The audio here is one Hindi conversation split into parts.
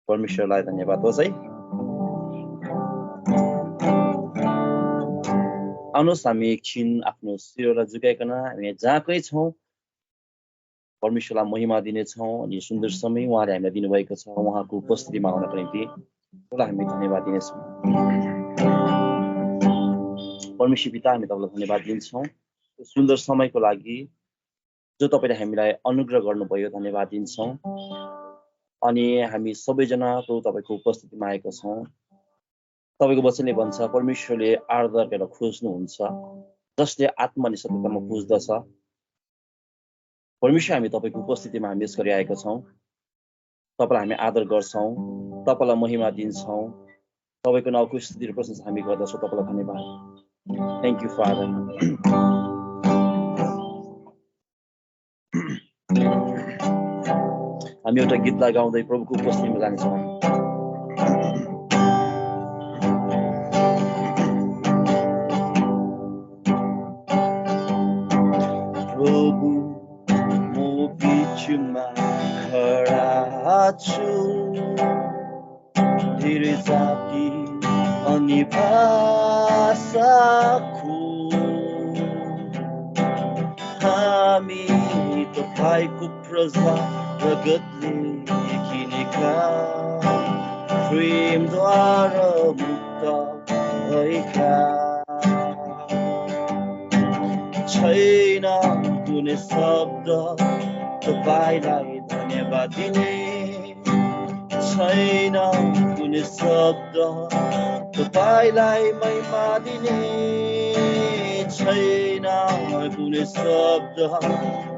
परमेश्वरलाई धन्यवाद होस् है। आउनुहोस् हामी एकछिन आफ्नो शिरलाई झुकाइकन हामी जहाँकै छौँ परमेश्वरलाई महिमा दिनेछौँ अनि सुन्दर समय उहाँले हामीलाई दिनुभएको छ। उहाँको उपस्थितिमा आउनको निम्ति उहाँलाई हामी धन्यवाद दिनेछौँ। परमेश्वर पिता, हामी तपाईँलाई धन्यवाद दिन्छौँ सुन्दर समयको लागि जो तपाईँले हामीलाई अनुग्रह गर्नुभयो, धन्यवाद दिन्छौँ। अनि हामी सबैजना तपाईँको उपस्थितिमा आएका छौँ। तपाईँको वचनले भन्छ परमेश्वरले आदरलाई खोज्नुहुन्छ, जसले आत्मा अनि सत्यतामा खोज्दछ। परमेश्वर, हामी तपाईँको उपस्थितिमा हामी यस गरी आएका छौँ। तपाईँलाई हामी आदर गर्छौँ, तपाईँलाई महिमा दिन्छौँ, तपाईँको नाउँको स्तुति र प्रशंसा हामी गर्दछौँ। तपाईँलाई धन्यवाद। Thank you father. हामी एउटा गीतलाई गाउँदै प्रभुको उपस्थितिमा जानेछौँ। प्रभु म बिचमा खडा छु, धेरै जाति अनि भाषाको हामी तपाईँको प्रजा रगतले किनेका, प्रेमद्वारा मुक्त भएका। छैन कुनै शब्द तपाईँलाई धन्यवाद दिने, छैन कुनै शब्द तपाईँलाई महिमा दिने, छैन कुनै शब्द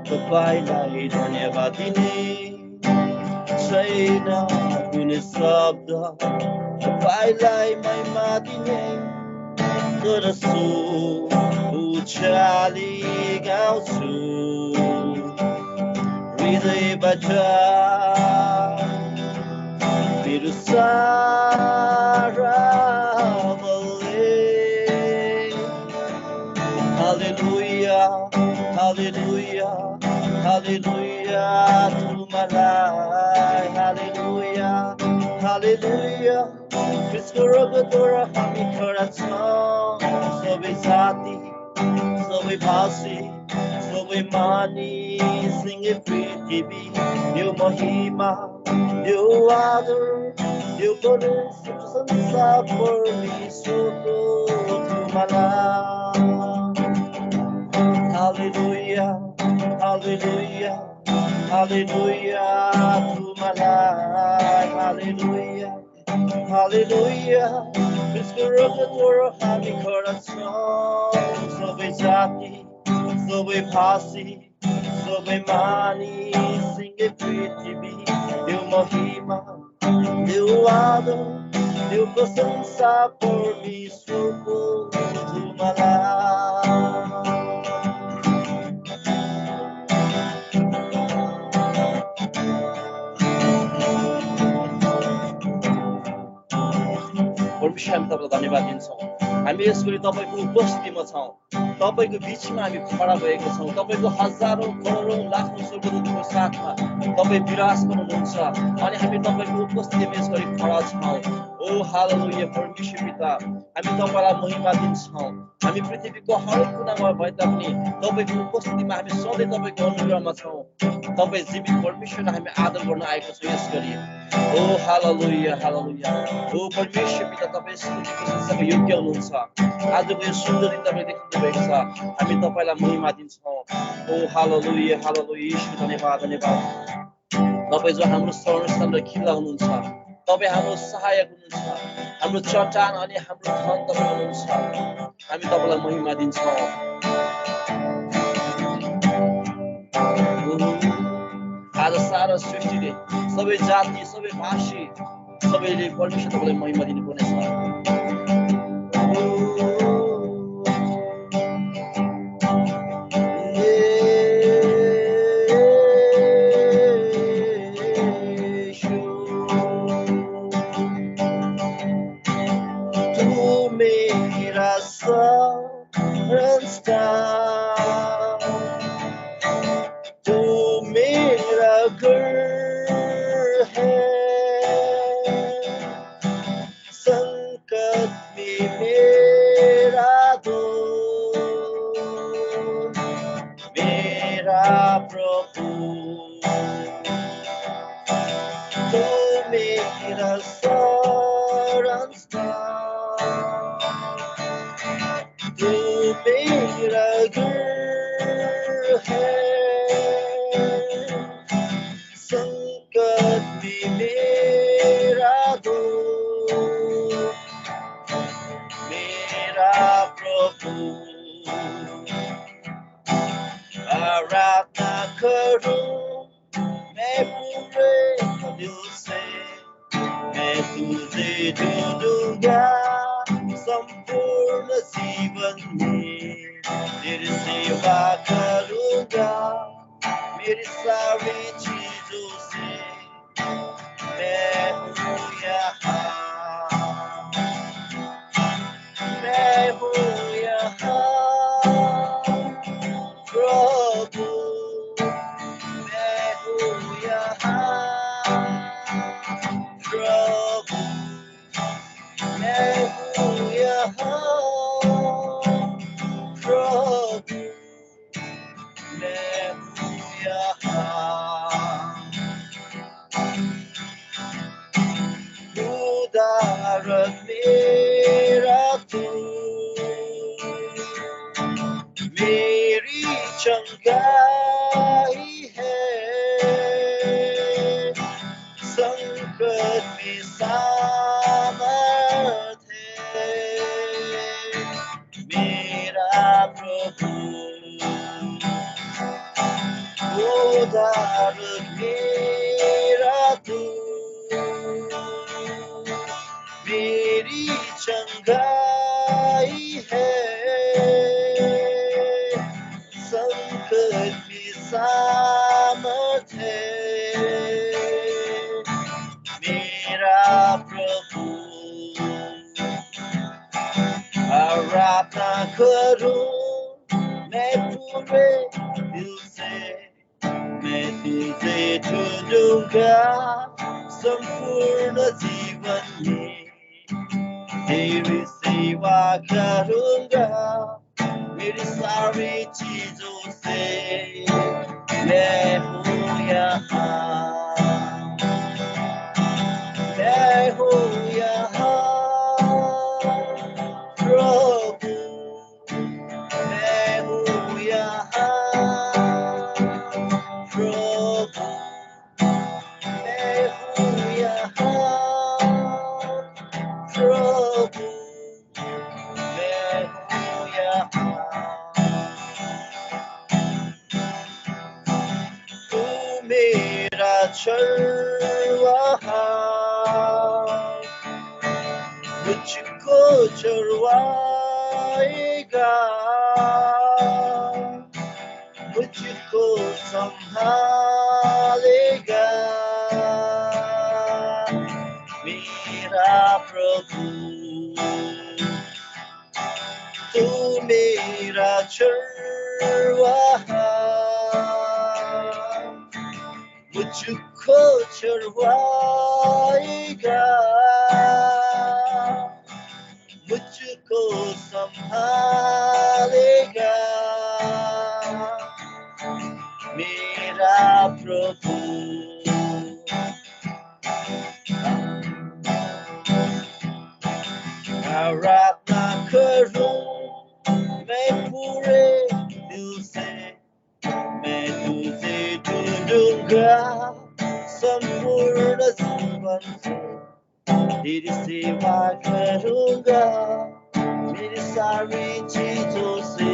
तपाईँलाई धन्यवाद दिने, छैन कुनै शब्द तपाईँलाई महिमा दिने। तर उचाली गाउँछु हृदयबाट मेरो सारा बलले। हालेलुया हालेलुया हालेलुया तुमलाई, हालेलुया हालेलुया। क्रिस्टको रगतद्वारा हामी खडा छौँ, सबै जाति सबै भाषी सबै मानिससँगै पृथ्वी यो महिमा यो आदर यो संसार परमेश्वरको तुमलाई। हालेलुया हालेलुया हालेलुया तुमलाई, हालेलुया हालेलुया। क्रिस्टको रगतद्वारा हामी खडा छौँ, सबै जाति सबै भाषी सबै मानिससँगै पृथ्वी यो महिमा यो आदर यो प्रशंसा परमेश्वरको तुमलाई। परमेश्वर, हामी तपाईँलाई धन्यवाद दिन्छौँ। हामी यस गरी तपाईँको उपस्थितिमा छौँ, तपाईँको बिचमा हामी खडा भएका छौँ। तपाईँको हजारौँ करोडौँ लाखौँ स्वर्गदूतको साथमा तपाईँ विराजमान हुनुहुन्छ अनि हामी तपाईँको उपस्थितिमा यस गरी खडा छौँ। ओ हालेलुया परमेश्वर पिता, हामी तपाईँलाई महिमा दिन्छौँ। हामी पृथ्वीको हरेक कुनामा भए तापनि तपाईँको उपस्थितिमा हामी सधैँ तपाईँको अनुग्रहमा छौँ। तपाईँ जीवित परमेश्वरलाई हामी आदर गर्न आएको छौँ यस गरी। ओ हालेलुया हालेलुया। ओ परमेश्वर पिता, तपाईँ स्तुति प्रशंसाको योग्य हुनुहुन्छ। आजको यो सुन्दर दिन तपाईँले देख्नु भएको छ, हामी तपाईँलाई महिमा दिन्छौँ। ओ हालेलुया हालेलुया। ईश्वर धन्यवाद धन्यवाद। तपाईँ जो हाम्रो शरणस्थल र किल्ला हुनुहुन्छ, तपाईँ हाम्रो सहायक हुनुहुन्छ, हाम्रो चट्टान अनि हाम्रो धन तपाईँ हुनुहुन्छ। हामी तपाईँलाई महिमा दिन्छौँ। आज सारा सृष्टिले सबै जाति सबै भाषी सबैले परमेश्वर तपाईँलाई महिमा दिनुपर्नेछ। मेरा शरण स्थान, तू मेरा घर है। संकट में मेरा दोस्त, मेरा प्रभु, आराधना करूं मैं पूरे दिल से, मैं तुझे ढूंढूंगा संपूर्ण जीवन में, तेरी सेवा करूंगा मेरी सारी चीजों से। मैं हूँ यहाँ, मैं हूँ यहाँ प्रभु, मैं हूँ यहाँ प्रभु, मैं हूँ यहाँ प्रभु, मैं हूँ यहाँ। उदाहरण मेरा तू, मेरी चंगाई है, संकट में सामर्थ्य है मेरा प्रभु। उदाहरण मेरा तू, मेरी चंगाई है, संकट में सामर्थ्य है मेरा प्रभु। आराधना करूं मैं पूरे दिल से, मैं तुझे ढूंढूंगा संपूर्ण जीवन में, तेरी सेवा करूंगा मेरी सारी चीजों से। मैं हूँ यहाँ, मैं हूँ यहाँ प्रभु, मैं हूँ यहाँ प्रभु, मैं हूँ यहाँ प्रभु, मैं हूँ यहाँ। तू मेरा चरवाहा, मुझको चरवाएगा, मुझको संभालेगा मेरा प्रभु। तू मेरा चरवाहा, मुझको चरवाएगा, मुझको संभालेगा मेरा प्रभु। आराधना करूं मैं पूरे दिल से, मैं तुझे ढूंढूंगा संपूर्ण जीवन से, तेरी सेवा करूंगा मेरी सारी चीजों से।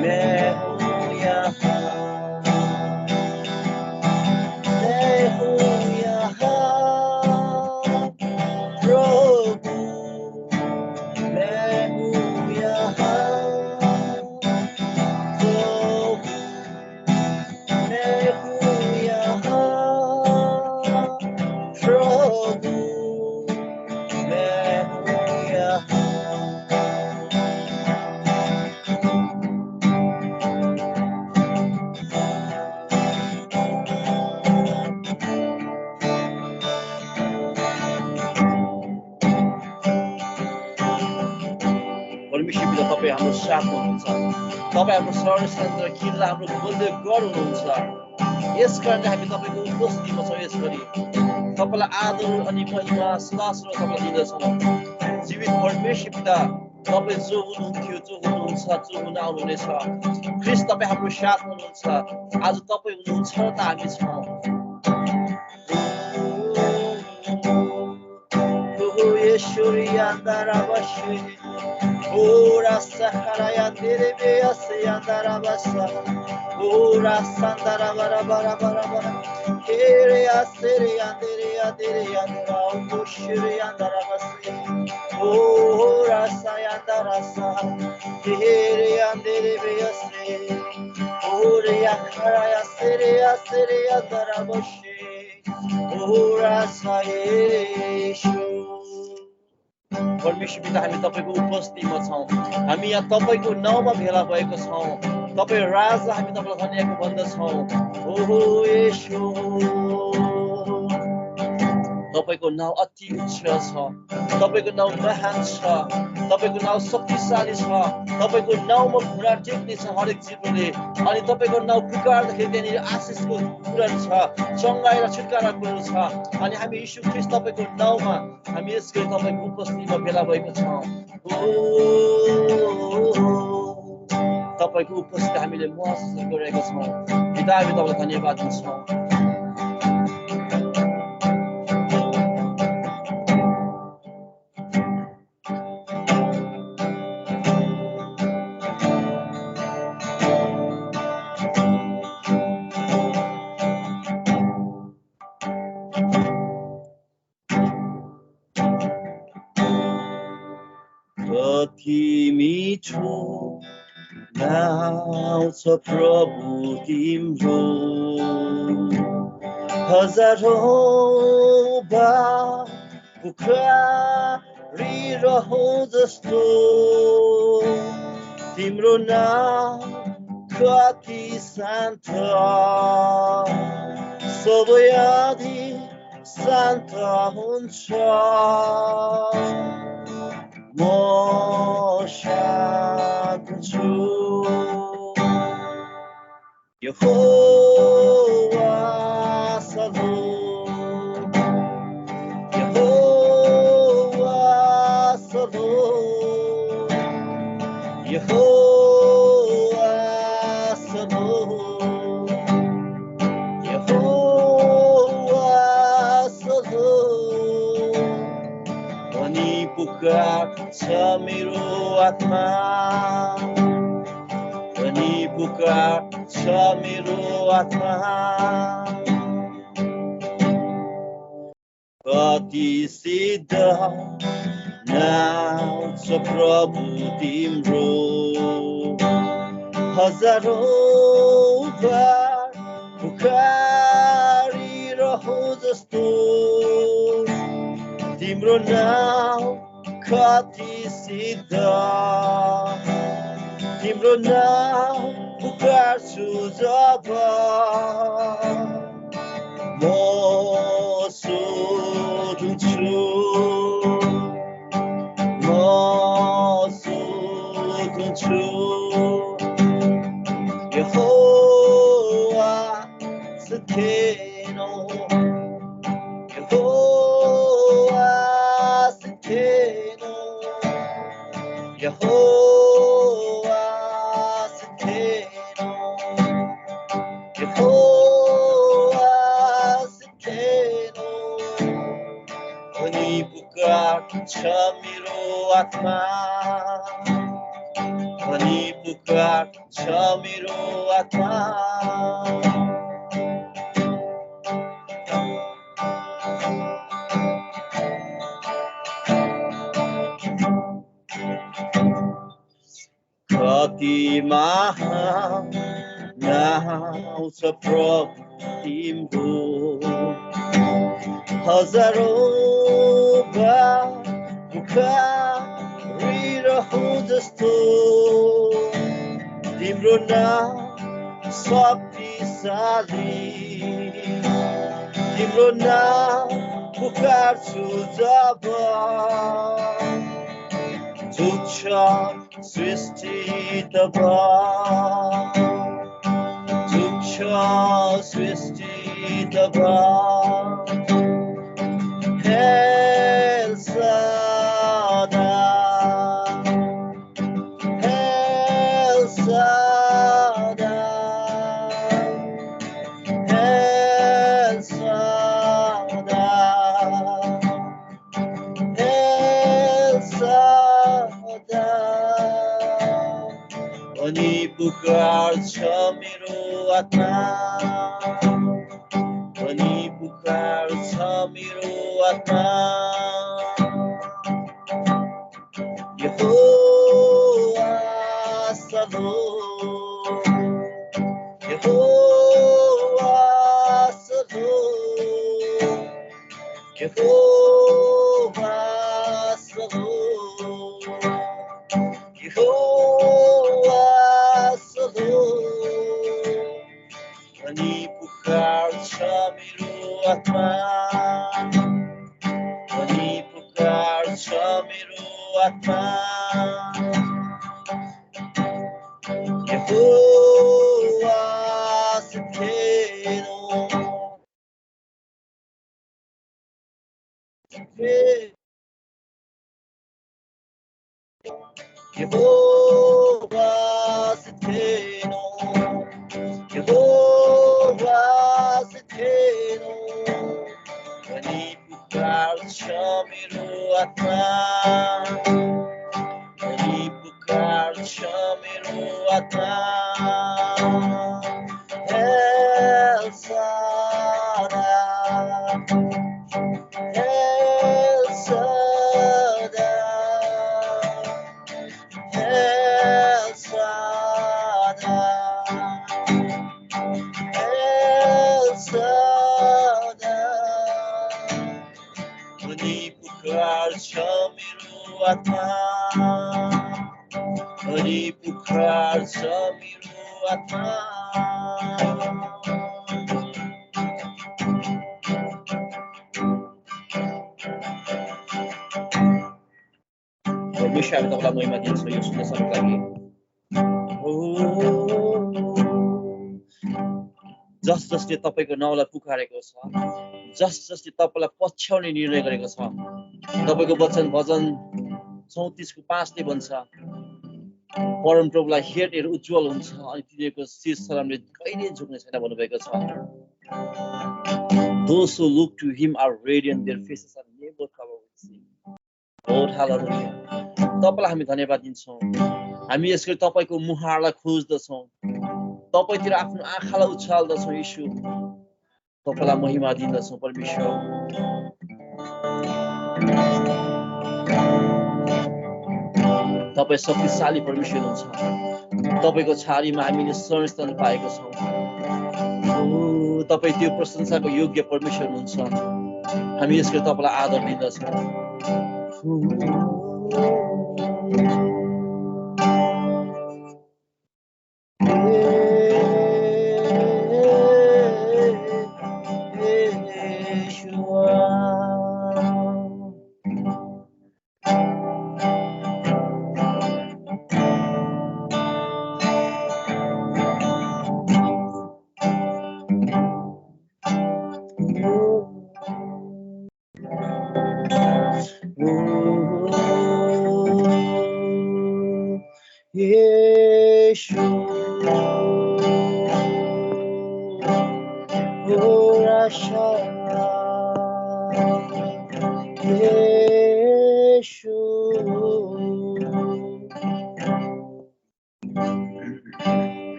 मैं हूँ यहाँ, मैं हूँ यहाँ प्रभु, मैं हूँ यहाँ प्रभु, मैं हूँ यहाँ प्रभु, मैं हूँ यहाँ। परमेश्वर पिता तपाईँ हाम्रो साथमा हुनुहुन्छ, तपाईँ हाम्रो सर्वश्रेष्ठ र किल्ला हाम्रो बोल्दै गड हुनुहुन्छ। यस कारण हामी तपाईँको उपस्थितिमा छौँ। यसरी तपाईँलाई आदर अनि महिमा सदासर्व तपाईँलाई दिँदछौँ। जीवित परमेश्वर पिता, तपाईँ जो हुनुहुन्थ्यो, जो हुनुहुन्छ, जो हुन आउनुहुनेछ, ख्रीष्ट तपाईँ हाम्रो साथ हुनुहुन्छ। आज तपाईँ हुनुहुन्छ र त हामी छौँ। Ora saharaya derebe asayandara basa. Ora sandara bara bara bara bara. Kere asere andere andere andara ushiri andara basa. Ora sayandara sa. Kere andere be ase. Ora yakaraya sere asere andara basa. Ora sayeshu. परमेश्वर पिता, हामी तपाईको उपस्थितिमा छौं। हामी यहाँ तपाईको नाउँमा भेला भएको छौं। तपाई राजा, हामी तपाईलाई धन्यवाद भन्दछौं। ओहो येशू, तपाईको नाउँ अति उच्च छ, तपाईको नाउँ महान छ, तपाईको नाउँ शक्तिशाली छ, तपाईको नाउँमा घुँडा टेक्ने छ हरेक जीवले। अनि तपाईको नाउँ पुकारदाखेरि त्यहाँनिर आशिषको कुरा छ, चङ्गाई र छुटकाराको कुरा छ। अनि हामी यीशु ख्रीष्ट तपाईको नाउँमा हामी यसको तपाईको उपस्थितिमा भेला भएको छौं। तपाईको उपस्थिति हामीले महसुस गरिरहेका छौं। पिता, हामी तपाईलाई धन्यवाद दिन्छौं। मिठो नाउँ छ प्रभु तिम्रो, हजारौं बार पुकारिरहौं जस्तो। तिम्रो नाउँ कति शान्त, सबै आदि शान्त हुन्छ। म शान्त छु। यहोवा सलोम, यहोवा सलोम, यहोवा सलोम, यहोवा सलोम। अनि पुकार्छ मेरो आत्मा, अनि पुकार्छ मेरो आत्मा। कति सिद्ध नाउँ छ प्रभु तिम्रो, हजारौं बार पुकारिरहौं जस्तो। तिम्रो नाउँ कति सिद्ध, तिम्रो नाउँ पुकार्छु जब। म सोध्छु, म सोध्छु, यहोवा सखेनो, यहोवा सखेनो, यहोवा सखेनो, यहोवा सखेनो। अनि पुकार्छ मेरो आत्मा, अनि पुकार्छ मेरो आत्मा। कति महान नाउँ छ प्रभु तिम्रो, हजारौं बार पुकारिरहौं जस्तो। तिम्रो नाउँ शक्तिशाली, तिम्रो नाउँ पुकार्छु जब। झुक्छ सृष्टि तब, झुक्छ सृष्टि तब। पुकार्छ मेरो आत्मा भनी पुकार्छ मेरो आत्मा यहोवा सलोम यहोवा सलोम यहोवा सलोम यहोवा सलोम भनी पुकार्छ मेरो आत्मा भनी पुकार्छ मेरो आत्मा यहोवा सिद्धेनो यहोवा सिद्धेनो यहोवा सिद्धेनो भनी पुकार्छ मेरो आत्मा भनी पुकार्छ मेरो आत्मा El Shaddai El Shaddai El Shaddai El Shaddai भनी पुकार्छ मेरो आत्मा भनी पुकार्छ मेरो आत्मा परमेश्वर हामी तपाईँलाई महिमा दिन्छौँ यो सुन्न सक्नुको लागि जस जसले तपाईँको नाउँलाई पुकारेको छ जस जसले तपाईँलाई पछ्याउने निर्णय गरेको छ तपाईँको वचन भजन 34:5 भन्छ परमप्रभुलाई हेरेर उज्जवल हुन्छ अनि तिनीहरूको शीर्ष शरणले कहिले झुक्ने छैन भन्नुभएको छ Those who look to him are radiant, their faces are never covered with sin. Lord, hallelujah. तपाईँलाई हामी धन्यवाद दिन्छौँ हामी यसरी तपाईँको मुहारलाई खोज्दछौँ तपाईँतिर आफ्नो आँखालाई उछाल्दछौँ यीशु तपाईँलाई महिमा दिन्दछौँ परमेश्वर तपाईँ शक्तिशाली परमेश्वर हुनुहुन्छ तपाईँको छारीमा हामीले शरणस्थान पाएको छौँ तपाईँ त्यो प्रशंसाको योग्य परमेश्वर हुनुहुन्छ हामी यसको तपाईँलाई आदर दिन्दछौँ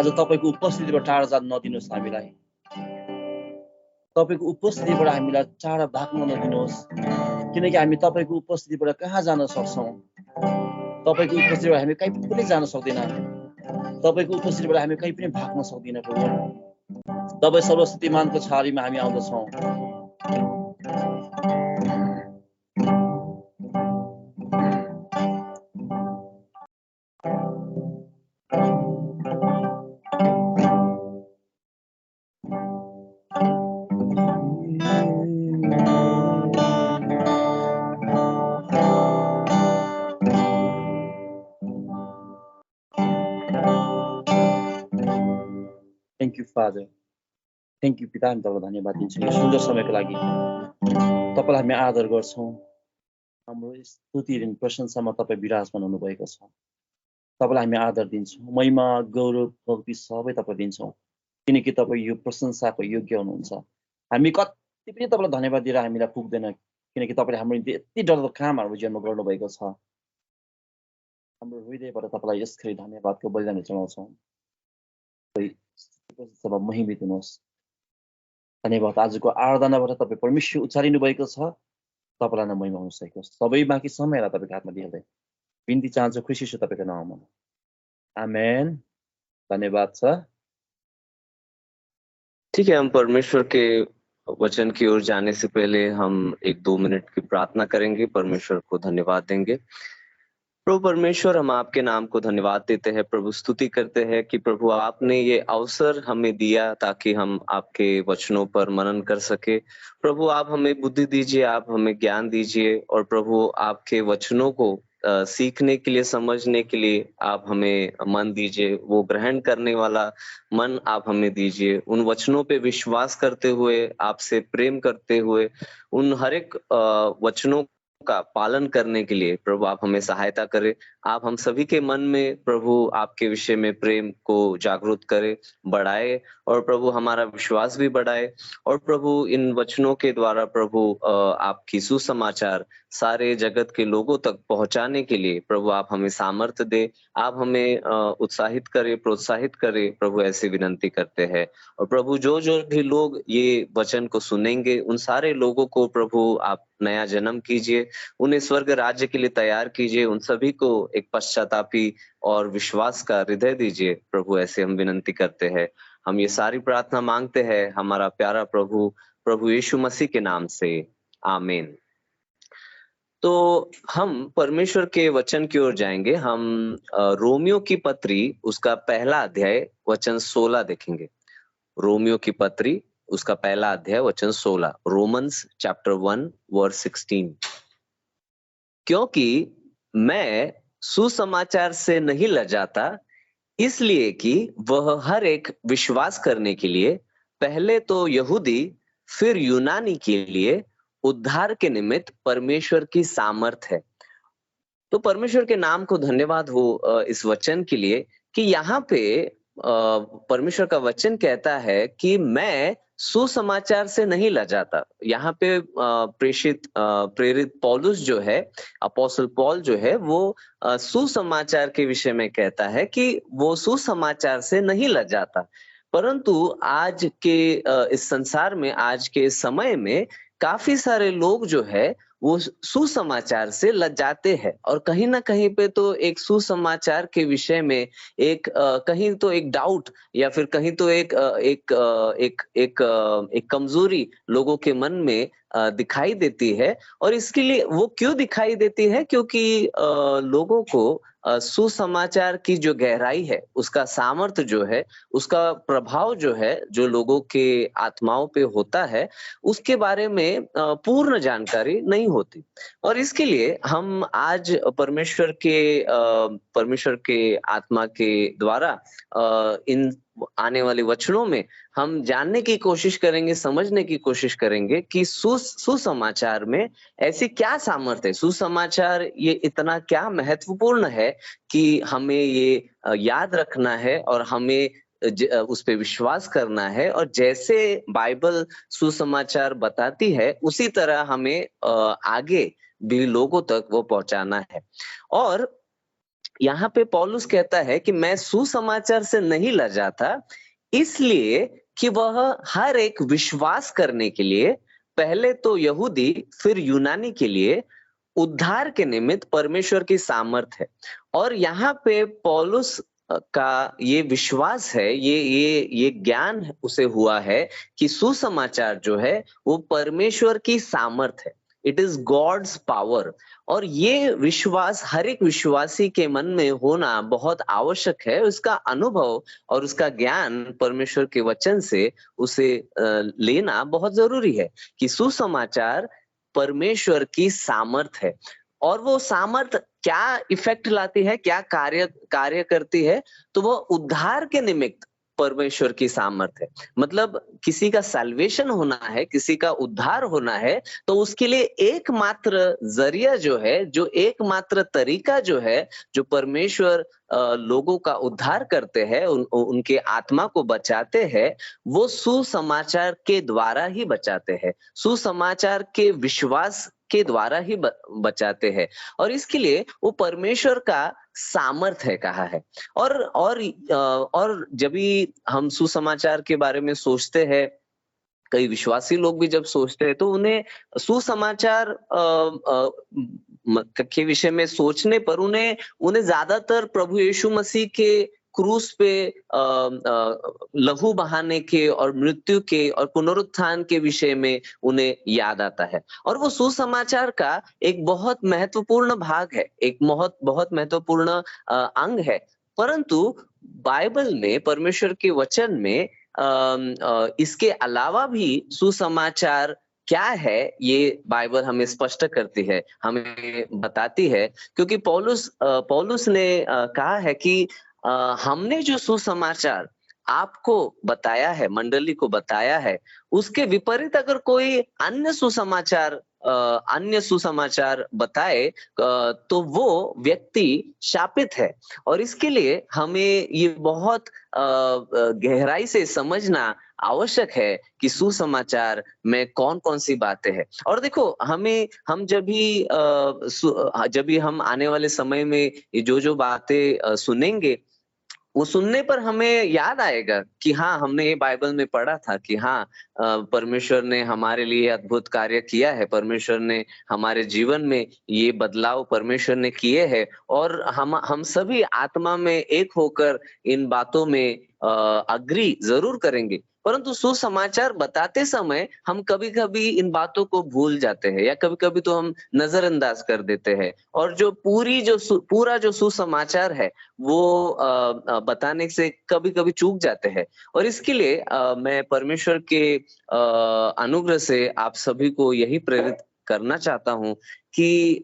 आज तपाईको उपस्थितिबाट टाढा जान नदिनुहोस् हामीलाई तपाईको उपस्थितिबाट हामीलाई टाढा भाग्न नदिनुहोस् किनकि हामी तपाईको उपस्थितिबाट कहाँ जान सक्छौं तपाईको उपस्थितिबाट हामी कहीँ पनि जान सक्दैनौं तपाईको उपस्थितिबाट हामी कहीँ पनि भाग्न सक्दैनौं प्रभु तपाई सर्वशक्तिमानको छारीमा हामी आउँदछौं Father, thank you पिता हामी तपाईलाई धन्यवाद दिन्छौं यो सुन्दर समयको लागि तपाईलाई हामी आदर गर्छौं हाम्रो स्तुति र प्रशंसामा तपाई विराजमान हुनुभएको छ तपाईँलाई हामी आदर दिन्छौँ, महिमा गौरव भक्ति सबै तपाईँ दिन्छौँ, किनकि तपाईँ यो प्रशंसाको योग्य हुनुहुन्छ। हामी कति पनि तपाईँलाई धन्यवाद दिएर हामीलाई पुग्दैन, किनकि तपाईँले हाम्रो निम्ति यति डरलाग्दो काम हाम्रो जीवनमा गर्नुभएको छ। हाम्रो हृदयबाट तपाईँलाई यसरी धन्यवादको बलिदान चढाउँछौँ। महिमित हुनुहोस्। धन्यवाद, आजको आराधनाबाट तपाईँ परमेश्वर उच्चारिनु भएको छ, तपाईँलाई नै महिमा हुन सकेको छ। सबै बाँकी समयलाई तपाईँको हातमा दिँदै बिन्ती चाहन्छु खुसी छु तपाईँको नाममा। आमेन। धन्यवाद छ। ठीक है, हम परमेश्वर के वचन की ओर जाने से पहले हम 1-2 मिनट की प्रार्थना करेंगे, परमेश्वर को धन्यवाद देंगे। प्रभु परमेश्वर, हम आपके नाम को धन्यवाद देते हैं प्रभु, स्तुति करते हैं कि प्रभु आपने ये अवसर हमें दिया ताकि हम आपके वचनों पर मनन कर सके। प्रभु आप हमें बुद्धि दीजिए, आप हमें ज्ञान दीजिए, और प्रभु आपके वचनों को सीखने के लिए, समझने के लिए आप हमें मन दीजिए, वो ग्रहण करने वाला मन आप हमें दीजिए। उन वचनों पे विश्वास करते हुए, आपसे प्रेम करते हुए, उन हर एक वचनों का पालन करने के लिए प्रभु आप हमें सहायता करें। आप हम सभी के मन में प्रभु आपके विषय में प्रेम को जागरूक करे, बढ़ाए, और प्रभु हमारा विश्वास भी बढ़ाए। और प्रभु इन वचनों के द्वारा प्रभु आपकी सुसमाचार सारे जगत के लोगों तक पहुंचाने के लिए प्रभु आप हमें सामर्थ्य दे, आप हमें उत्साहित करे, प्रोत्साहित करे प्रभु, ऐसी विनंती करते हैं। और प्रभु जो भी लोग ये वचन को सुनेंगे, उन सारे लोगों को प्रभु आप नया जन्म कीजिए, उन्हें स्वर्ग राज्य के लिए तैयार कीजिए, उन सभी को एक पश्चातापी और विश्वास का हृदय दीजिए प्रभु, ऐसे हम विनंती करते हैं। हम ये सारी प्रार्थना मांगते हैं हमारा प्यारा प्रभु यीशु मसीह के नाम से, आमीन। तो हम परमेश्वर के वचन की ओर जाएंगे। हम रोमियो की पत्री उसका पहला अध्याय वचन 16 देखेंगे। रोमियो की पत्री उसका पहला अध्याय वचन 16, रोमन्स चैप्टर 1 वर्स 16। क्योंकि मैं सुसमाचार से नहीं लजाता, इसलिए कि वह हर एक विश्वास करने के लिए पहले तो यहूदी फिर यूनानी के लिए उद्धार के निमित्त परमेश्वर की सामर्थ है। तो परमेश्वर के नाम को धन्यवाद हो इस वचन के लिए कि यहाँ पे परमेश्वर का वचन कहता है कि मैं सुसमाचार से नहीं लजाता। यहाँ पे प्रेरित पौलुस जो है, अपोस्टल पॉल जो है, वो सुसमाचार के विषय में कहता है कि वो सुसमाचार से नहीं लजाता। परंतु आज के इस संसार में, आज के समय में काफी सारे लोग जो है वो सुसमाचार से लजाते हैं, और कहीं ना कहीं पे तो एक सुसमाचार के विषय में एक कहीं तो एक डाउट, या फिर कहीं तो एक कमजोरी लोगों के मन में दिखाई देती है। और इसके लिए वो क्यों दिखाई देती है? क्योंकि लोगों को सुसमाचार की जो गहराई है, उसका सामर्थ्य जो है, उसका प्रभाव जो है, जो लोगों के आत्माओं पे होता है, उसके बारे में पूर्ण जानकारी नहीं होती। और इसके लिए हम आज परमेश्वर के आत्मा के द्वारा इन आने वाले वचनों में हम जानने की कोशिश करेंगे, समझने की कोशिश करेंगे कि सुसमाचार में ऐसी क्या सामर्थ्य है, सुसमाचार ये इतना क्या महत्वपूर्ण है कि हमें ये याद रखना है और हमें उस पे विश्वास करना है, और जैसे बाइबल सुसमाचार बताती है उसी तरह हमें आगे भी लोगों तक वो पहुंचाना है। और यहाँ पे पौलुस कहता है कि मैं सुसमाचार से नहीं लजाता, इसलिए कि वह हर एक विश्वास करने के लिए पहले तो यहूदी फिर यूनानी के लिए उद्धार के निमित्त परमेश्वर की सामर्थ है। और यहाँ पे पौलुस का ये विश्वास है, ये ज्ञान उसे हुआ है कि सुसमाचार जो है वो परमेश्वर की सामर्थ है, इट इज गॉड्स पावर। और ये विश्वास हर एक विश्वासी के मन में होना बहुत आवश्यक है। उसका अनुभव और उसका ज्ञान परमेश्वर के वचन से उसे लेना बहुत जरूरी है कि सुसमाचार परमेश्वर की सामर्थ है। और वो सामर्थ क्या इफेक्ट लाती है, क्या कार्य करती है? तो वो उद्धार के निमित्त परमेश्वर की सामर्थ्य है। मतलब किसी का सैल्वेशन होना है, किसी का उद्धार होना है, तो उसके लिए एकमात्र जरिया जो है, जो एकमात्र तरीका जो है, जो परमेश्वर लोगों का उद्धार करते हैं, उनके आत्मा को बचाते हैं, वो सुसमाचार के द्वारा ही बचाते हैं, सुसमाचार के विश्वास के द्वारा ही बचाते हैं। और इसके लिए वो परमेश्वर का सामर्थ है कहा है। और जब भी हम सुसमाचार के बारे में सोचते हैं, कई विश्वासी लोग भी जब सोचते हैं, तो उन्हें सुसमाचार के विषय में सोचने पर उन्हें ज्यादातर प्रभु यीशु मसीह के क्रूस पे लहू बहाने के और मृत्यु के और पुनरुत्थान के विषय में उन्हें याद आता है। और वो सुसमाचार का एक बहुत महत्वपूर्ण भाग है, एक बहुत महत्वपूर्ण अंग है। परंतु बाइबल में, परमेश्वर के वचन में इसके अलावा भी सुसमाचार क्या है, ये बाइबल हमें स्पष्ट करती है, हमें बताती है। क्योंकि पौलुस ने कहा है कि हमने जो सुसमाचार आपको बताया है, मंडली को बताया है, उसके विपरीत अगर कोई अन्य सुसमाचार बताए तो वो व्यक्ति शापित है। और इसके लिए हमें ये बहुत गहराई से समझना आवश्यक है कि सुसमाचार में कौन कौन सी बातें हैं। और देखो, हम जब भी हम आने वाले समय में जो बातें सुनेंगे, वो सुनने पर हमें याद आएगा कि हाँ, हमने ये बाइबल में पढ़ा था कि हाँ, परमेश्वर ने हमारे लिए अद्भुत कार्य किया है, परमेश्वर ने हमारे जीवन में ये बदलाव परमेश्वर ने किए हैं, और हम सभी आत्मा में एक होकर इन बातों में अग्री जरूर करेंगे। परंतु सुसमाचार बताते समय हम कभी-कभी इन बातों को भूल जाते हैं, या कभी-कभी तो हम नजरअंदाज कर देते हैं, और पूरा जो सुसमाचार है वो बताने से कभी-कभी चूक जाते हैं। और इसके लिए मैं परमेश्वर के अनुग्रह से आप सभी को यही प्रेरित करना चाहता हूं कि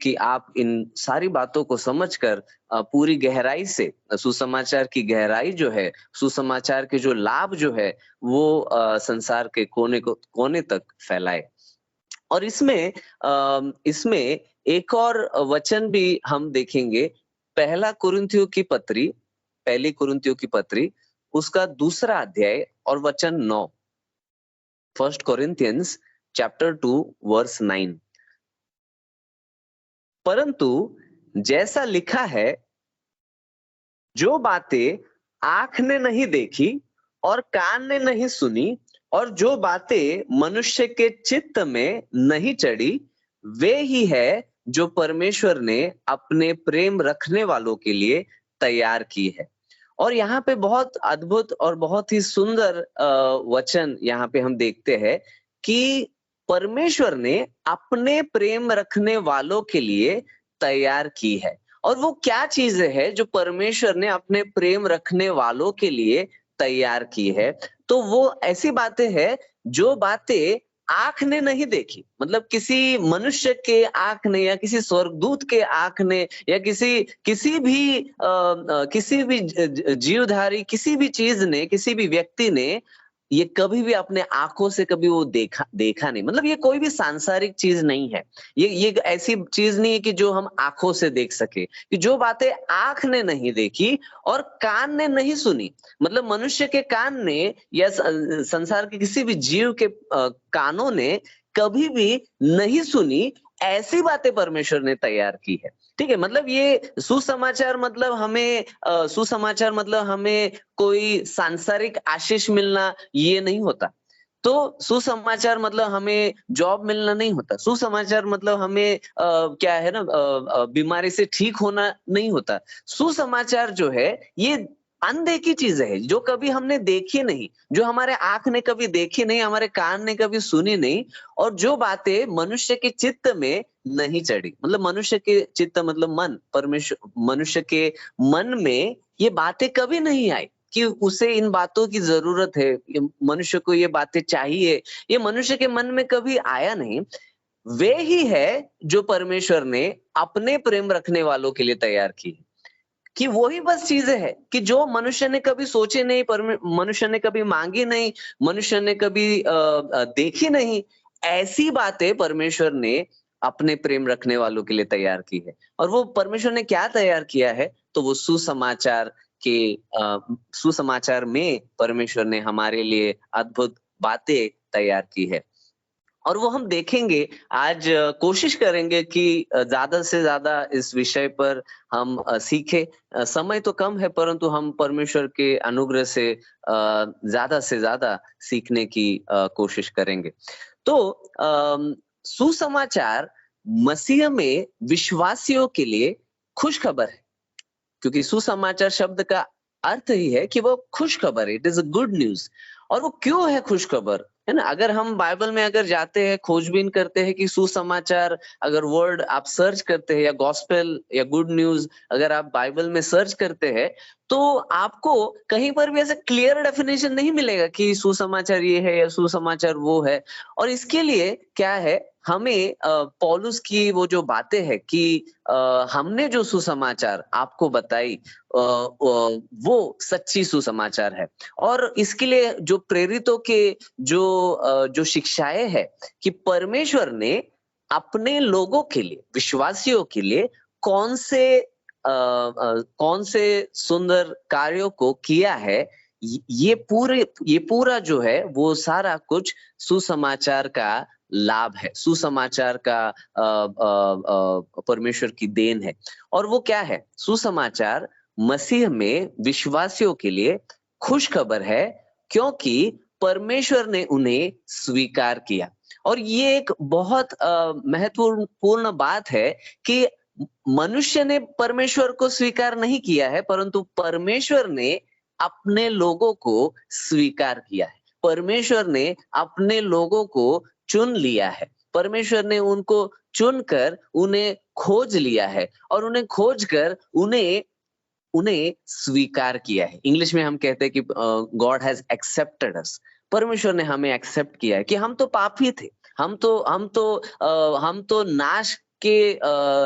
कि आप इन सारी बातों को समझकर पूरी गहराई से, सुसमाचार की गहराई जो है, सुसमाचार के जो लाभ जो है, वो संसार के कोने तक फैलाए। और इसमें एक और वचन भी हम देखेंगे, पहली कुरिन्थियों की पत्री उसका 2 अध्याय और वचन 9। 1 Corinthians chapter 2 verse 9। परंतु जैसा लिखा है, जो बातें आंख ने नहीं देखी और कान ने नहीं सुनी, और जो बातें मनुष्य के चित्त में नहीं चढ़ी, वे ही है जो परमेश्वर ने अपने प्रेम रखने वालों के लिए तैयार की है। और यहाँ पे बहुत अद्भुत और बहुत ही सुंदर वचन यहाँ पे हम देखते हैं कि परमेश्वर ने अपने प्रेम रखने वालों के लिए तैयार की है। और वो क्या चीज है जो परमेश्वर ने अपने प्रेम रखने वालों के लिए तैयार की है? तो वो ऐसी बातें हैं जो बातें आंख ने नहीं देखी, मतलब किसी मनुष्य के आंख ने, या किसी स्वर्गदूत के आंख ने, या किसी भी जीवधारी किसी भी चीज ने, किसी भी व्यक्ति ने ये कभी भी अपने आंखों से कभी वो देखा नहीं। मतलब ये कोई भी सांसारिक चीज नहीं है, ये ऐसी चीज नहीं है कि जो हम आंखों से देख सके, कि जो बातें आंख ने नहीं देखी और कान ने नहीं सुनी, मतलब मनुष्य के कान ने या संसार के किसी भी जीव के कानों ने कभी भी नहीं सुनी, ऐसी बातें परमेश्वर ने तैयार की है। ठीक है, मतलब ये सुसमाचार मतलब हमें कोई सांसारिक आशीष मिलना ये नहीं होता। तो सुसमाचार मतलब हमें जॉब मिलना नहीं होता। सुसमाचार मतलब हमें क्या है ना, बीमारी से ठीक होना नहीं होता। सुसमाचार जो है ये अनदेखी चीज है, जो कभी हमने देखी नहीं, जो हमारे आंख ने कभी देखी नहीं, हमारे कान ने कभी सुनी नहीं, और जो बातें मनुष्य के चित्त में नहीं चढ़ी। मतलब मनुष्य के चित्त मतलब मन, मनुष्य के मन में ये बातें कभी नहीं आई कि उसे इन बातों की जरूरत है, मनुष्य को ये बातें चाहिए, ये मनुष्य के मन में कभी आया नहीं। वे ही है जो परमेश्वर ने अपने प्रेम रखने वालों के लिए तैयार की। कि वही बस चीजें है कि जो मनुष्य ने कभी सोचे नहीं, मनुष्य ने कभी मांगी नहीं, मनुष्य ने कभी देखी नहीं, ऐसी बातें परमेश्वर ने अपने प्रेम रखने वालों के लिए तैयार की है। और वो परमेश्वर ने क्या तैयार किया है, तो वो सुसमाचार के सुसमाचार में परमेश्वर ने हमारे लिए अद्भुत बातें तैयार की है। और वो हम देखेंगे आज, कोशिश करेंगे कि ज्यादा से ज्यादा इस विषय पर हम सीखें। समय तो कम है, परंतु हम परमेश्वर के अनुग्रह से ज्यादा सीखने की कोशिश करेंगे। तो सुसमाचार मसीह में विश्वासियों के लिए खुश खबर है, क्योंकि सुसमाचार शब्द का अर्थ ही है कि वो खुश खबर है, it is a good news. और वो क्यों है खुश खबर, है ना? अगर हम बाइबल में अगर जाते हैं, खोजबीन करते हैं कि सुसमाचार, अगर वर्ड आप सर्च करते हैं या गॉस्पेल या गुड न्यूज अगर आप बाइबल में सर्च करते हैं, तो आपको कहीं पर भी ऐसा क्लियर डेफिनेशन नहीं मिलेगा कि सुसमाचार ये है या सुसमाचार वो है। और इसके लिए क्या है, हमें पौलुस की वो जो बातें हैं कि हमने जो सुसमाचार आपको बताई वो सच्ची सुसमाचार है। और इसके लिए जो प्रेरितों के जो शिक्षाएं है कि परमेश्वर ने अपने लोगों के लिए, विश्वासियों के लिए कौन से सुंदर कार्यों को किया है, ये पूरा जो है वो सारा कुछ सुसमाचार का लाभ है, सुसमाचार का परमेश्वर की देन है। और वो क्या है, सुसमाचार मसीह में विश्वासियों के लिए खुश खबर है, क्योंकि परमेश्वर ने उन्हें स्वीकार किया। और ये एक बहुत महत्वपूर्ण बात है कि मनुष्य ने परमेश्वर को स्वीकार नहीं किया है, परंतु परमेश्वर ने अपने लोगों को स्वीकार किया है। परमेश्वर ने अपने लोगों को चुन लिया है। परमेश्वर ने उनको चुनकर उन्हें खोज लिया है, और उन्हें खोजकर उन्हें स्वीकार किया है। इंग्लिश में हम कहते हैं कि गॉड हैज एक्सेप्टेड अस। परमेश्वर ने हमें एक्सेप्ट किया है कि हम तो पापी थे, हम तो नाश के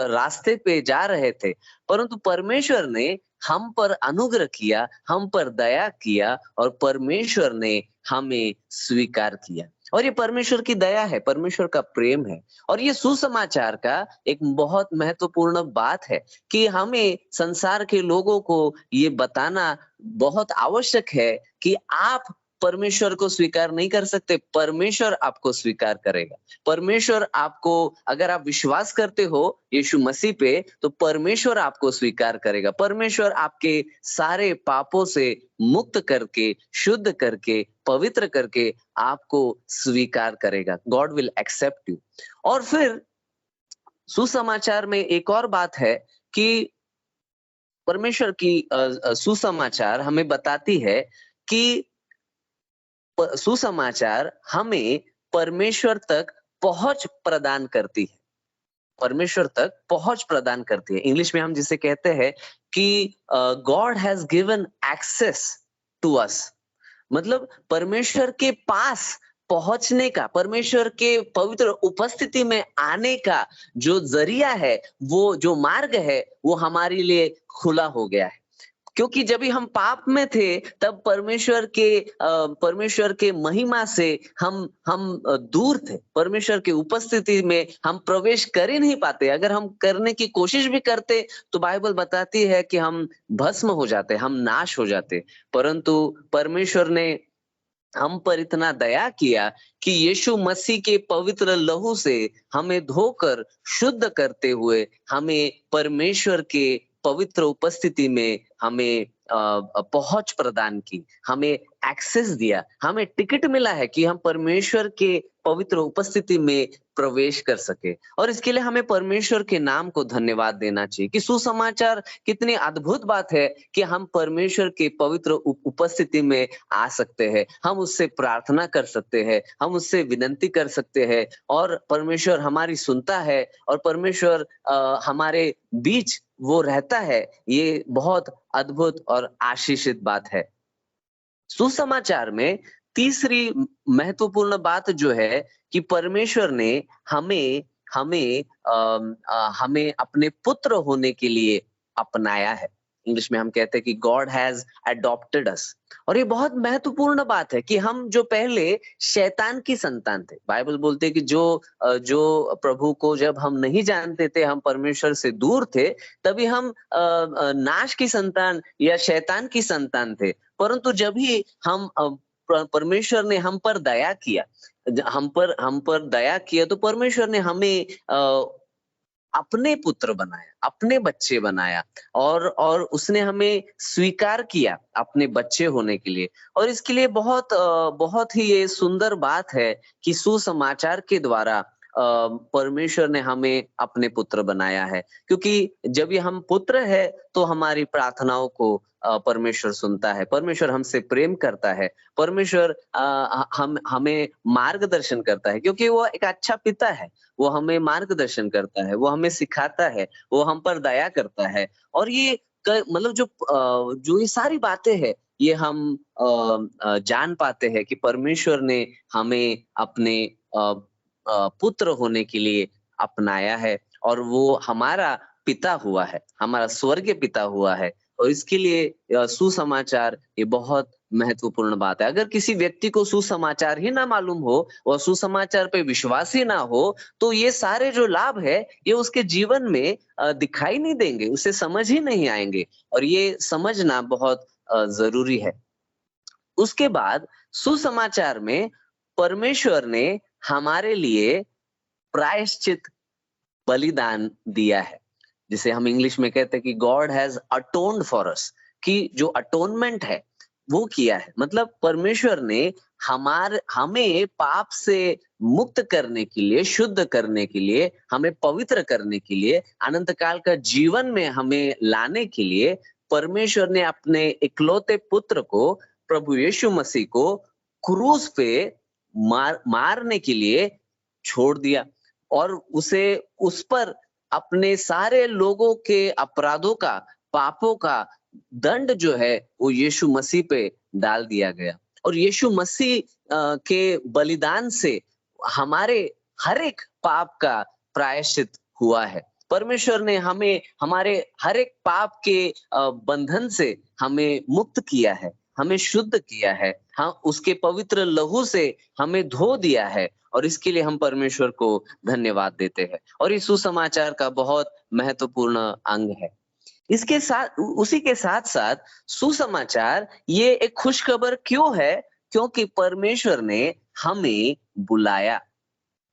रास्ते पे जा रहे थे, परंतु परमेश्वर ने हम पर अनुग्रह किया, हम पर दया किया, और परमेश्वर ने हमें स्वीकार किया। और ये परमेश्वर की दया है, परमेश्वर का प्रेम है। और ये सुसमाचार का एक बहुत महत्वपूर्ण बात है कि हमें संसार के लोगों को ये बताना बहुत आवश्यक है कि आप परमेश्वर को स्वीकार नहीं कर सकते, परमेश्वर आपको स्वीकार करेगा। परमेश्वर आपको, अगर आप विश्वास करते हो यीशु मसीह पे, तो परमेश्वर आपको स्वीकार करेगा। परमेश्वर आपके सारे पापों से मुक्त करके, शुद्ध करके, पवित्र करके आपको स्वीकार करेगा। God will accept you. और फिर सुसमाचार में एक और बात है कि परमेश्वर की सुसमाचार हमें बताती है कि सुसमाचार हमें परमेश्वर तक पहुंच प्रदान करती है। परमेश्वर तक पहुंच प्रदान करती है। इंग्लिश में हम जिसे कहते हैं कि God has given access to us. मतलब परमेश्वर के पास पहुंचने का, परमेश्वर के पवित्र उपस्थिति में आने का जो जरिया है, वो जो मार्ग है, वो हमारे लिए खुला हो गया है। क्योंकि जब भी हम पाप में थे, तब परमेश्वर के महिमा से हम दूर थे। परमेश्वर के उपस्थिति में हम प्रवेश कर ही नहीं पाते। अगर हम करने की कोशिश भी करते, तो बाइबल बताती है कि हम भस्म हो जाते, हम नाश हो जाते। परंतु परमेश्वर ने हम पर इतना दया किया कि यीशु मसीह के पवित्र लहू से हमें धोकर शुद्ध करते हुए हमें परमेश्वर के पवित्र उपस्थिति में हमें पहुंच प्रदान की, हमें एक्सेस दिया, हमें टिकट मिला है कि हम परमेश्वर के पवित्र उपस्थिति में प्रवेश कर सके। और इसके लिए हमें परमेश्वर के नाम को धन्यवाद देना चाहिए कि सुसमाचार कितनी अद्भुत बात है कि हम परमेश्वर के पवित्र उपस्थिति में आ सकते हैं, हम उससे प्रार्थना कर सकते हैं, हम उससे विनती कर सकते हैं, और परमेश्वर हमारी सुनता है, और परमेश्वर हमारे बीच वो रहता है। ये बहुत अद्भुत और आशीषित बात है। सुसमाचार में तीसरी महत्वपूर्ण बात जो है कि परमेश्वर ने हमें अपने पुत्र होने के लिए अपनाया है। इंग्लिश में हम कहते हैं कि गॉड हैज अडॉप्टेड अस। और ये बहुत महत्वपूर्ण बात है कि हम जो पहले शैतान की संतान थे, बाइबल बोलते हैं कि जो प्रभु को जब हम नहीं जानते थे, हम परमेश्वर से दूर थे, तभी हम नाश की संतान या शैतान की संतान थे। परंतु जब ही हम परमेश्वर ने हम पर दया किया, हम पर दया किया, तो परमेश्वर ने हमें अपने पुत्र बनाया, अपने बच्चे बनाया, और उसने हमें स्वीकार किया अपने बच्चे होने के लिए। और इसके लिए बहुत ही ये सुंदर बात है कि सुसमाचार के द्वारा परमेश्वर ने हमें अपने पुत्र बनाया है, क्योंकि जब ये हम पुत्र है तो हमारी प्रार्थनाओं को परमेश्वर सुनता है, परमेश्वर हमसे प्रेम करता है, परमेश्वर हमें मार्गदर्शन करता है, क्योंकि वो एक अच्छा पिता है। वो हमें मार्गदर्शन करता है, वो हमें सिखाता है, वो हम पर दया करता है। और ये मतलब जो ये सारी बातें हैं, ये हम जान पाते हैं कि परमेश्वर ने हमें अपने पुत्र होने के लिए अपनाया है, और वो हमारा पिता हुआ है, हमारा स्वर्गीय पिता हुआ है। और इसके लिए सुसमाचार ये बहुत महत्वपूर्ण बात है। अगर किसी व्यक्ति को सुसमाचार ही ना मालूम हो और सुसमाचार पे विश्वास ही ना हो, तो ये सारे जो लाभ है ये उसके जीवन में दिखाई नहीं देंगे, उसे समझ ही नहीं आएंगे, और ये समझना बहुत जरूरी है। उसके बाद सुसमाचार में परमेश्वर ने हमारे लिए प्रायश्चित बलिदान दिया है, जिसे हम इंग्लिश में कहते हैं कि God has atoned for us, कि जो अटोनमेंट है वो किया है। मतलब परमेश्वर ने हमें पाप से मुक्त करने के लिए, शुद्ध करने के लिए, हमें पवित्र करने के लिए, अनंत काल का जीवन में हमें लाने के लिए परमेश्वर ने अपने इकलौते पुत्र को, प्रभु यीशु मसीह को क्रूस पे मारने के लिए छोड़ दिया, और उस पर अपने सारे लोगों के अपराधों का, पापों का दंड जो है वो यीशु मसीह पे डाल दिया गया। और यीशु मसीह के बलिदान से हमारे हर एक पाप का प्रायश्चित हुआ है। परमेश्वर ने हमें हमारे हर एक पाप के बंधन से हमें मुक्त किया है, हमें शुद्ध किया है, हाँ, उसके पवित्र लहू से हमें धो दिया है, और इसके लिए हम परमेश्वर को धन्यवाद देते हैं। और ये सुसमाचार का बहुत महत्वपूर्ण अंग है। इसके साथ, उसी के साथ साथ सुसमाचार ये एक खुशखबर क्यों है? क्योंकि परमेश्वर ने हमें बुलाया,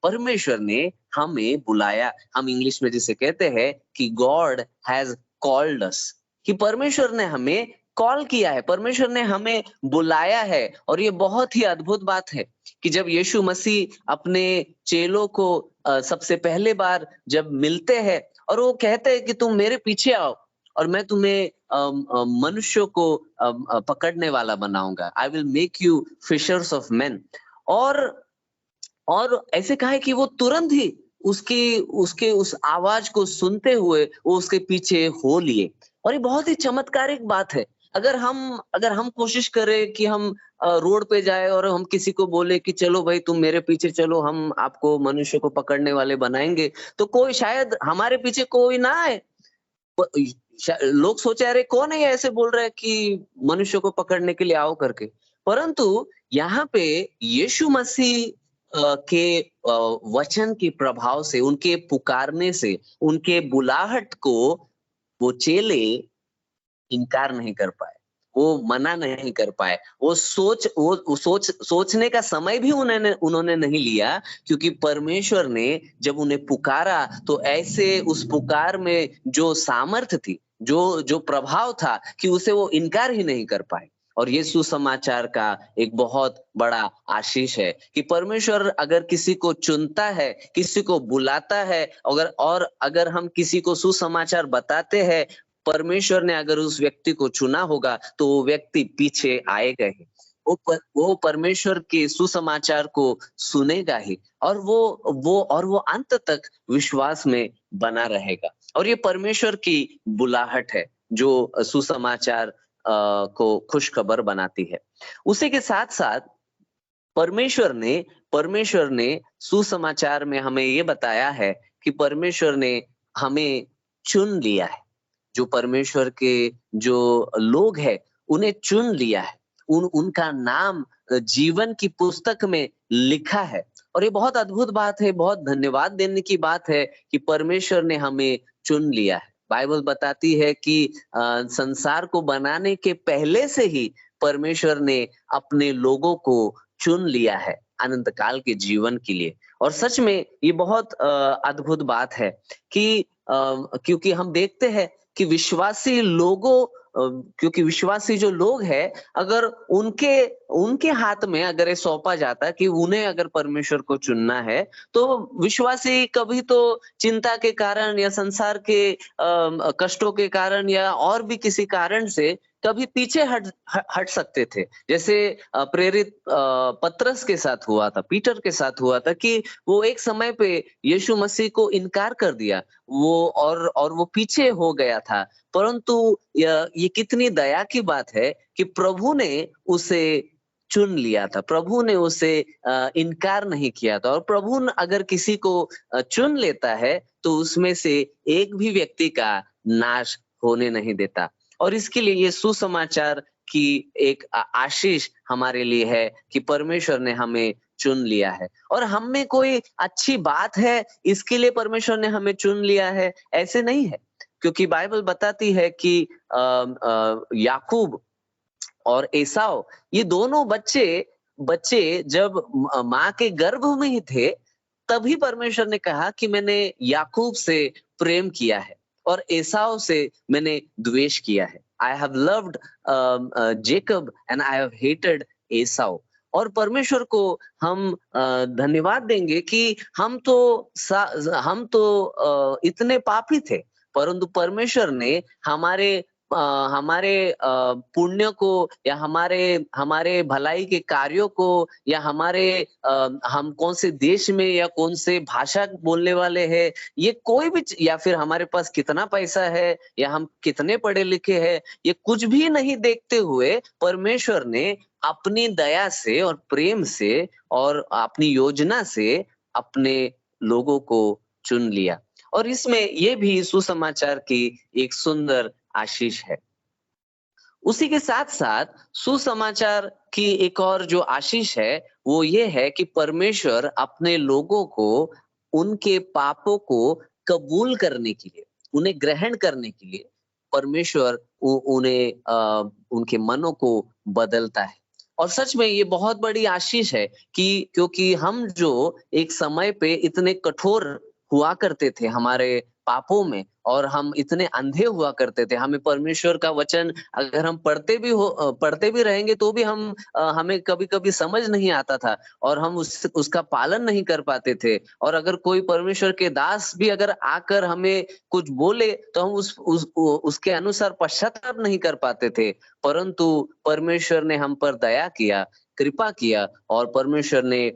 परमेश्वर ने हमें बुलाया। हम इंग्लिश में जिसे कहते हैं कि गॉड हैज कॉल्ड अस, कि परमेश्वर ने हमें कॉल किया है, परमेश्वर ने हमें बुलाया है। और ये बहुत ही अद्भुत बात है कि जब यीशु मसीह अपने चेलों को सबसे पहले बार जब मिलते हैं और वो कहते हैं कि तुम मेरे पीछे आओ और मैं तुम्हें मनुष्यों को पकड़ने वाला बनाऊंगा, I will make you fishers of man. और ऐसे कहा है कि वो तुरंत ही उसके उस आवाज को सुनते हुए वो उसके पीछे हो लिए। और ये बहुत ही चमत्कारिक बात है। अगर हम कोशिश करें कि हम रोड पे जाए और हम किसी को बोले कि चलो भाई तुम मेरे पीछे चलो, हम आपको मनुष्य को पकड़ने वाले बनाएंगे, तो कोई शायद हमारे पीछे कोई ना आए। लोग सोचे अरे कौन है ऐसे बोल रहा है कि मनुष्य को पकड़ने के लिए आओ करके। परंतु यहाँ पे यीशु मसीह के वचन के प्रभाव से, उनके पुकारने से, उनके बुलाहट को वो चेले इनकार नहीं कर पाए, वो मना नहीं कर पाए। वो सोचने का समय भी उन्होंने नहीं लिया, क्योंकि परमेश्वर ने जब उन्हें पुकारा तो ऐसे उस पुकार में जो सामर्थ्य थी, जो प्रभाव था कि उसे वो इनकार ही नहीं कर पाए। और ये सुसमाचार का एक बहुत बड़ा आशीष है कि परमेश्वर अगर किसी को चुनता है, किसी को बुलाता है, अगर हम किसी को सुसमाचार बताते हैं, परमेश्वर ने अगर उस व्यक्ति को चुना होगा तो वो व्यक्ति पीछे आएगा ही, वो परमेश्वर के सुसमाचार को सुनेगा ही, और वो अंत तक विश्वास में बना रहेगा। और ये परमेश्वर की बुलाहट है जो सुसमाचार को खुशखबर बनाती है। उसी के साथ साथ परमेश्वर ने सुसमाचार में हमें ये बताया है कि परमेश्वर ने हमें चुन लिया है, जो परमेश्वर के जो लोग हैं उन्हें चुन लिया है, उनका नाम जीवन की पुस्तक में लिखा है। और ये बहुत अद्भुत बात है, बहुत धन्यवाद देने की बात है कि परमेश्वर ने हमें चुन लिया है। बाइबल बताती है कि संसार को बनाने के पहले से ही परमेश्वर ने अपने लोगों को चुन लिया है अनंत काल के जीवन के लिए। और सच में ये बहुत अद्भुत बात है कि क्योंकि हम देखते हैं कि विश्वासी लोगों क्योंकि विश्वासी जो लोग हैं, अगर उनके उनके हाथ में अगर ये सौंपा जाता कि उन्हें अगर परमेश्वर को चुनना है, तो विश्वासी कभी तो चिंता के कारण या संसार के कष्टों के कारण या और भी किसी कारण से कभी पीछे हट सकते थे। जैसे प्रेरित पतरस के साथ हुआ था, पीटर के साथ हुआ था कि वो एक समय पे यीशु मसीह को इनकार कर दिया, वो और वो पीछे हो गया था। परंतु ये कितनी दया की बात है कि प्रभु ने उसे चुन लिया था, प्रभु ने उसे इनकार नहीं किया था। और प्रभु अगर किसी को चुन लेता है तो उसमें से एक भी व्यक्ति का नाश होने नहीं देता। और इसके लिए ये सुसमाचार की एक आशीष हमारे लिए है कि परमेश्वर ने हमें चुन लिया है। और हम में कोई अच्छी बात है इसके लिए परमेश्वर ने हमें चुन लिया है, ऐसे नहीं है। क्योंकि बाइबल बताती है कि याकूब और एसाव, ये दोनों बच्चे जब माँ के गर्भ में ही थे, तभी परमेश्वर ने कहा कि मैंने याकूब से प्रेम किया है और एसाव से मैंने द्वेष किया है। I have loved Jacob and I have hated Esau. और परमेश्वर को हम धन्यवाद देंगे कि हम तो इतने पापी थे, परंतु परमेश्वर ने हमारे पुण्य को या हमारे भलाई के कार्यों को या हम कौन से देश में या कौन से भाषा बोलने वाले हैं, ये कोई भी, या फिर हमारे पास कितना पैसा है या हम कितने पढ़े लिखे हैं, ये कुछ भी नहीं देखते हुए परमेश्वर ने अपनी दया से और प्रेम से और अपनी योजना से अपने लोगों को चुन लिया। और इसमें ये भी सुसमाचार की एक सुंदर आशीष है। उसी के साथ साथ सुसमाचार की एक और जो आशीष है वो ये है कि परमेश्वर अपने लोगों को उनके पापों को कबूल करने के लिए, उन्हें ग्रहण करने के लिए परमेश्वर उन्हें उनके मनों को बदलता है। और सच में ये बहुत बड़ी आशीष है कि क्योंकि हम जो एक समय पे इतने कठोर हुआ करते थे हमारे पापों में, और हम इतने अंधे हुआ करते थे, हमें परमेश्वर का वचन अगर हम पढ़ते भी रहेंगे तो भी हमें कभी-कभी समझ नहीं आता था और हम उसका पालन नहीं कर पाते थे। और अगर कोई परमेश्वर के दास भी अगर आकर हमें कुछ बोले तो हम उसके अनुसार पश्चाताप नहीं कर पाते थे। परंतु परमेश्वर ने हम पर दया किया, कृपा किया और परमेश्वर ने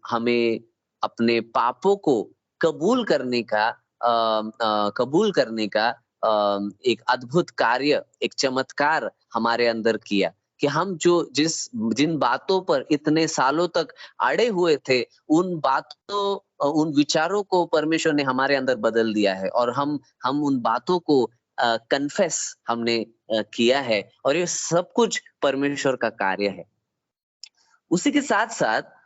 हमें अपने पापों को कबूल करने का एक अद्भुत कार्य, एक चमत्कार हमारे अंदर किया कि हम जिन बातों पर इतने सालों तक अड़े हुए थे, उन विचारों को परमेश्वर ने हमारे अंदर बदल दिया है और हम उन बातों को कन्फेस हमने किया है। और ये सब कुछ परमेश्वर का कार्य है। उसी के साथ साथ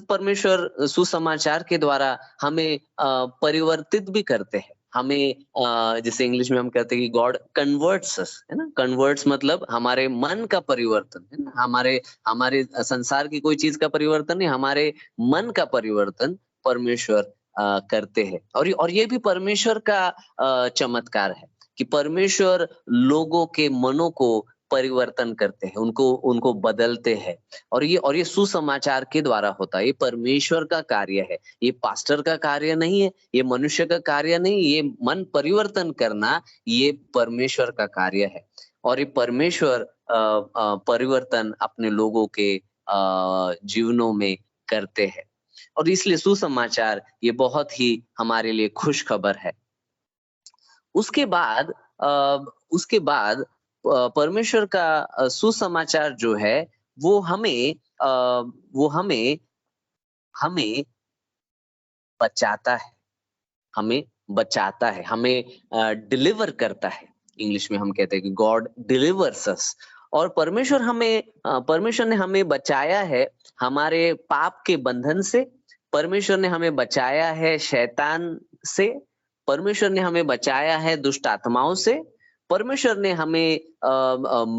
परमेश्वर सुसमाचार के द्वारा हमें परिवर्तित भी करते हैं। हमें जैसे इंग्लिश में हम कहते हैं कि गॉड कन्वर्ट्स अस, है ना। कन्वर्ट्स मतलब हमारे मन का परिवर्तन, है ना। हमारे संसार की कोई चीज का परिवर्तन नहीं, हमारे मन का परिवर्तन परमेश्वर करते हैं। और ये भी परमेश्वर का चमत्कार है कि परमेश्वर लोगों के मनों को परिवर्तन करते हैं, उनको बदलते हैं। और ये सुसमाचार के द्वारा होता है। ये परमेश्वर का कार्य है, ये पास्टर का कार्य नहीं है, ये मनुष्य का कार्य नहीं, ये मन परिवर्तन करना ये परमेश्वर का कार्य है। और ये परमेश्वर परिवर्तन अपने लोगों के जीवनों में करते हैं। और इसलिए सुसमाचार ये बहुत ही हमारे लिए खुश खबर है। उसके बाद परमेश्वर का सुसमाचार जो है वो हमें बचाता है, हमें बचाता है, हमें डिलीवर करता है। इंग्लिश में हम कहते हैं कि गॉड डिलीवर्स अस। और परमेश्वर ने हमें बचाया है हमारे पाप के बंधन से, परमेश्वर ने हमें बचाया है शैतान से, परमेश्वर ने हमें बचाया है दुष्ट आत्माओं से, परमेश्वर ने हमें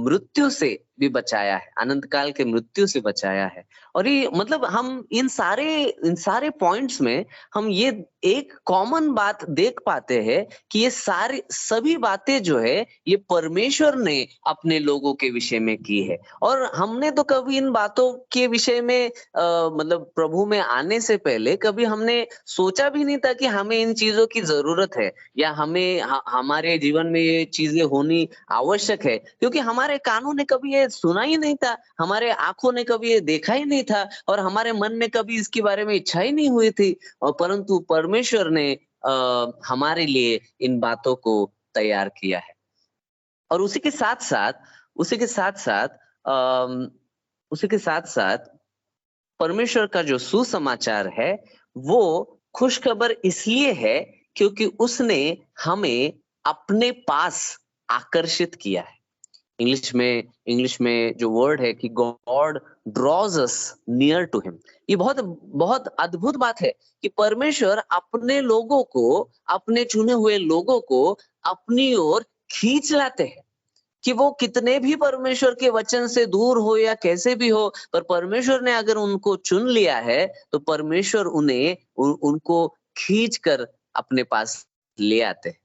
मृत्यु से भी बचाया है, अनंत काल के मृत्यु से बचाया है। और ये मतलब हम इन सारे पॉइंट्स में हम ये एक कॉमन बात देख पाते हैं कि ये सभी बातें जो है ये परमेश्वर ने अपने लोगों के विषय में की है। और हमने तो कभी इन बातों के विषय में मतलब प्रभु में आने से पहले कभी हमने सोचा भी नहीं था कि हमें इन चीजों की जरूरत है या हमारे जीवन में ये चीजें होनी आवश्यक है, क्योंकि हमारे कानों ने कभी ये सुना ही नहीं था, हमारे आंखों ने कभी ये देखा ही नहीं था और हमारे मन में कभी इसके बारे में इच्छा ही नहीं हुई थी। और परंतु परमेश्वर ने हमारे लिए इन बातों को तैयार किया है। और उसी के साथ साथ परमेश्वर का जो सुसमाचार है वो खुशखबर इसलिए है क्योंकि उसने हमें अपने पास आकर्षित किया है। इंग्लिश में जो वर्ड है कि God draws us near to him, ये बहुत बहुत अद्भुत बात है कि परमेश्वर अपने लोगों को, अपने चुने हुए लोगों को अपनी ओर खींच लाते हैं। कि वो कितने भी परमेश्वर के वचन से दूर हो या कैसे भी हो, पर परमेश्वर ने अगर उनको चुन लिया है तो परमेश्वर उनको खींच कर अपने पास ले आते हैं।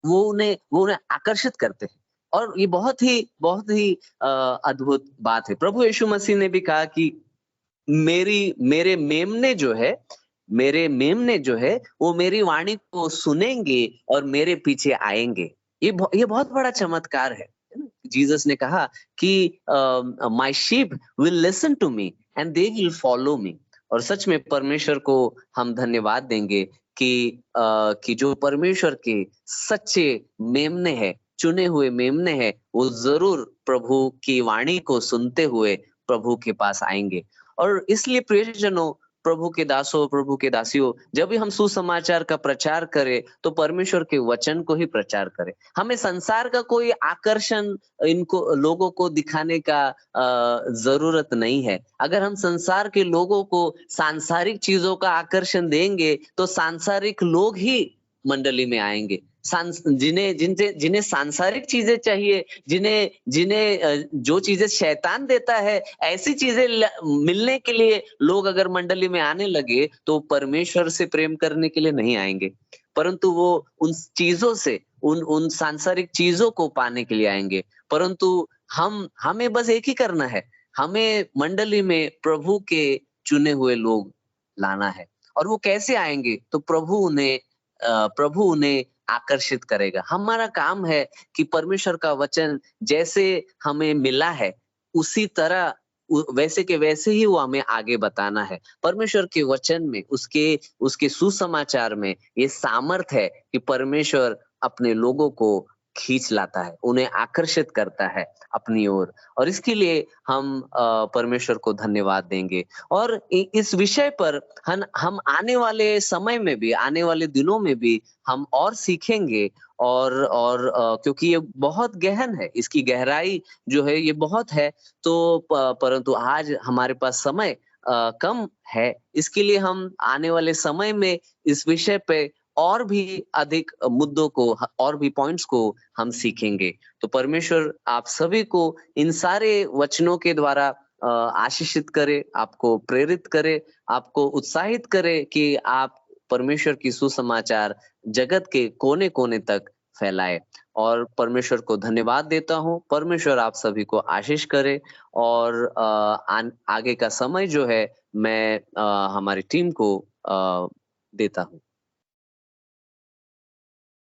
वो उन्हें आकर्षित करते हैं। और ये बहुत ही अद्भुत बात है। प्रभु यीशु मसीह ने भी कहा कि मेरे मेमने जो है वो मेरी वाणी को सुनेंगे और मेरे पीछे आएंगे। ये बहुत बड़ा चमत्कार है ना? जीसस ने कहा कि my sheep will listen to me and they will follow me. और सच में परमेश्वर को हम धन्यवाद देंगे कि जो परमेश्वर के सच्चे मेमने हैं, चुने हुए मेमने हैं, वो जरूर प्रभु की वाणी को सुनते हुए प्रभु के पास आएंगे। और इसलिए प्रियजनों, प्रभु के दासों, प्रभु के दासियों, जब भी हम सुसमाचार का प्रचार करें तो परमेश्वर के वचन को ही प्रचार करें। हमें संसार का कोई आकर्षण लोगों को दिखाने का जरूरत नहीं है। अगर हम संसार के लोगों को सांसारिक चीजों का आकर्षण देंगे तो सांसारिक लोग ही मंडली में आएंगे। जिन्हें सांसारिक चीजें चाहिए, जिन्हें जो चीजें शैतान देता है, ऐसी चीजें मिलने के लिए लोग अगर मंडली में आने लगे तो परमेश्वर से प्रेम करने के लिए नहीं आएंगे, परंतु वो उन चीजों से, उन सांसारिक चीजों को पाने के लिए आएंगे। परंतु हमें बस एक ही करना है, हमें मंडली में प्रभु के चुने हुए लोग लाना है। और वो कैसे आएंगे? तो प्रभु उन्हें आकर्षित करेगा। हमारा काम है कि परमेश्वर का वचन जैसे हमें मिला है उसी तरह वैसे के वैसे ही वो हमें आगे बताना है। परमेश्वर के वचन में, उसके सुसमाचार में ये सामर्थ है कि परमेश्वर अपने लोगों को खींच लाता है, उन्हें आकर्षित करता है अपनी ओर। और इसके लिए हम परमेश्वर को धन्यवाद देंगे। और इस विषय पर हम आने वाले समय में भी, आने वाले दिनों में भी हम और सीखेंगे। और क्योंकि ये बहुत गहन है, इसकी गहराई जो है ये बहुत है, तो परंतु आज हमारे पास समय कम है। इसके लिए हम आने वाले समय में इस विषय पे और भी अधिक मुद्दों को और भी पॉइंट्स को हम सीखेंगे। तो परमेश्वर आप सभी को इन सारे वचनों के द्वारा आशीषित करे, आपको प्रेरित करे, आपको उत्साहित करे कि आप परमेश्वर की सुसमाचार जगत के कोने कोने तक फैलाए। और परमेश्वर को धन्यवाद देता हूँ। परमेश्वर आप सभी को आशीष करे। और आगे का समय जो है मैं हमारी टीम को देता हूँ।